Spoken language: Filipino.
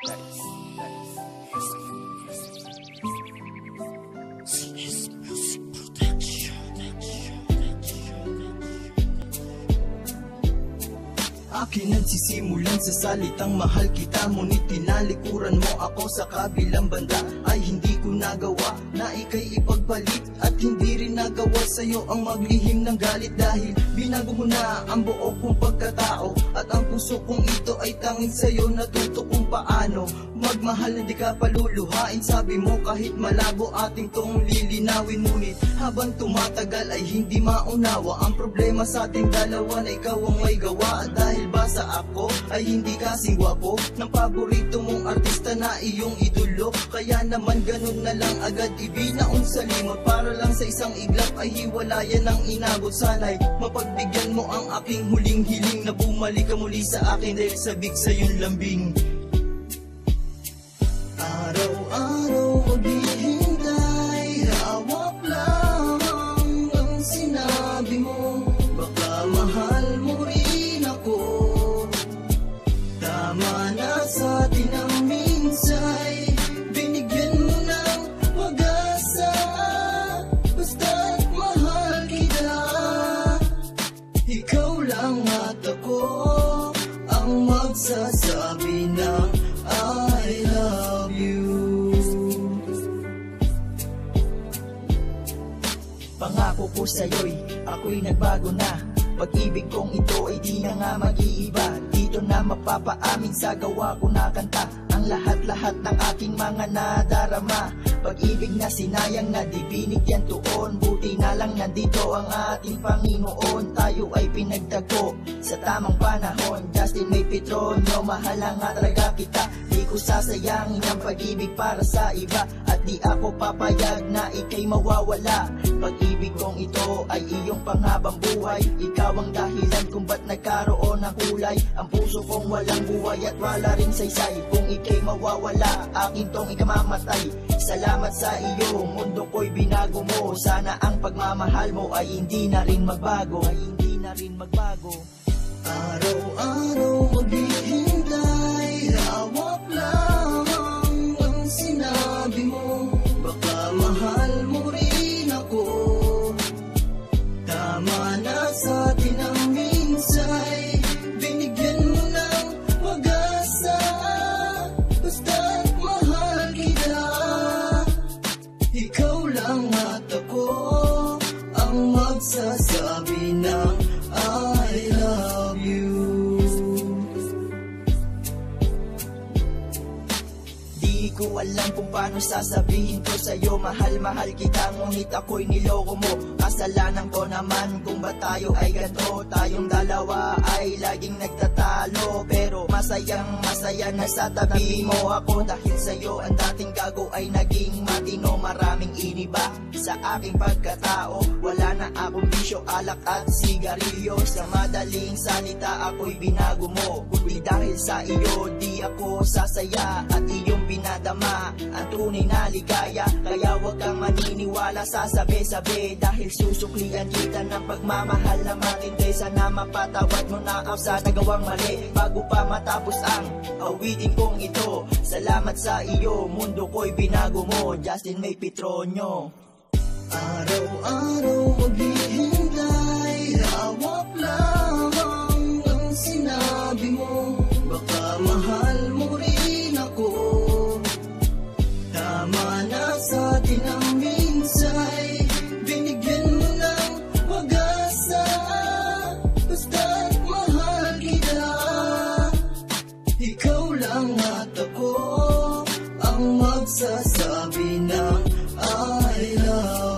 Akin nagsisimulan sa salitang mahal kita, ngunit tinalikuran mo ako sa kabilang banda. Ay hindi ko nagawa na ika'y ipagpalit, at hindi rin nagawa sa'yo ang maglihim ng galit. Dahil binago mo na ang buo kong pagkatao, at ang puso kong ito ay tanging sa'yo natuto kung paano magmahal na di ka paluluhain. Sabi mo kahit malabo ating tong lilinawin, ngunit habang tumatagal ay hindi maunawa ang problema sa ating dalawa na ikaw ang may gawa. Dahil ba sa ako ay hindi kasing gwapo ng paborito mong artista na iyong idolo, kaya naman ganun na lang agad ibinaon sa limot. Para lang sa isang iglap ay hiwalayan ang inabot. Sana'y mapagbigyan mo ang aking huling hiling, na bumalik ka muli sa akin dahil sabik sa iyong lambing. Araw-araw maghihintay, hawak lamang ang sinabi mo. Baka mahal mo rin ako. Tama na sa atin ang minsay, binigyan mo ng pag-asa. Basta't mahal kita, ikaw lang at ako ang magsasabi ng I love you. Pangako ko sa'yo'y ako'y nagbago na. Pag-ibig kong ito ay di na nga mag-iiba. Dito na mapapaamin sa gawa ko na kanta ang lahat-lahat ng aking mga nadarama. Pag-ibig na sinayang na di binigyan tuon, buti na lang nandito ang ating Panginoon. Tayo ay pinagtagpo sa tamang panahon. Justin May Petronio, mahal nga talaga kita. Di ko sasayangin ang pag-ibig para sa iba, at di ako papayag na ika'y mawawala. Pag-ibig kong ito ay iyong panghabang buhay. Ikaw ang dahilan kung ba't nagkaroon ng kulay ang puso kong walang buhay at wala rin saysay. Kung ika'y mawawala, akin tong ikamamatay. Salamat sa iyo, mundo ko'y binago mo. Sana ang pagmamahal mo ay hindi na rin magbago, ay hindi na rin magbago. Araw-araw maghihintay, hawak lamang ang sinabi mo. Baka mahal mo rin ako. Tama na sa atin ang minsay, binigyan mo ng pag-asa. Basta't mahal kita, ikaw lang at ako ang magsasabi ng I love you. Di ko alam kung paano sasabihin ko sa'yo, mahal-mahal kita, ngunit ako'y niloko mo. Kasalanan ko naman kung ba tayo ay ganto. Tayong dalawa ay laging nagtatalo, pero masayang masaya na sa tabi mo ako. Dahil sa'yo ang dating gago ay naging matino. Maraming iniba sa aking pagkatao, wala na akong bisyo, alak at sigarilyo. Sa madaling salita ako'y binago mo, kundi dahil sa iyo di ako sasaya. At iyong pinadama ang tunay na ligaya, kaya wag kang maniniwala sa sabi-sabi. Dahil susuklian kita ng pagmamahal na matindi. Sana mapatawad mo na ako sa nagawang mali, bago pa matapos ang awitin kong ito. Salamat sa iyo, mundo ko'y binago mo. Justin May Petronio. Araw-araw maghihintay, hawak lamang ang sinabi mo. Baka mahal mo rin ako. Tama na sa atin ang minsay, binigyan mo ng pag-asa. Basta't mahal kita, ikaw lang at ako ang magsasabi ng I love you.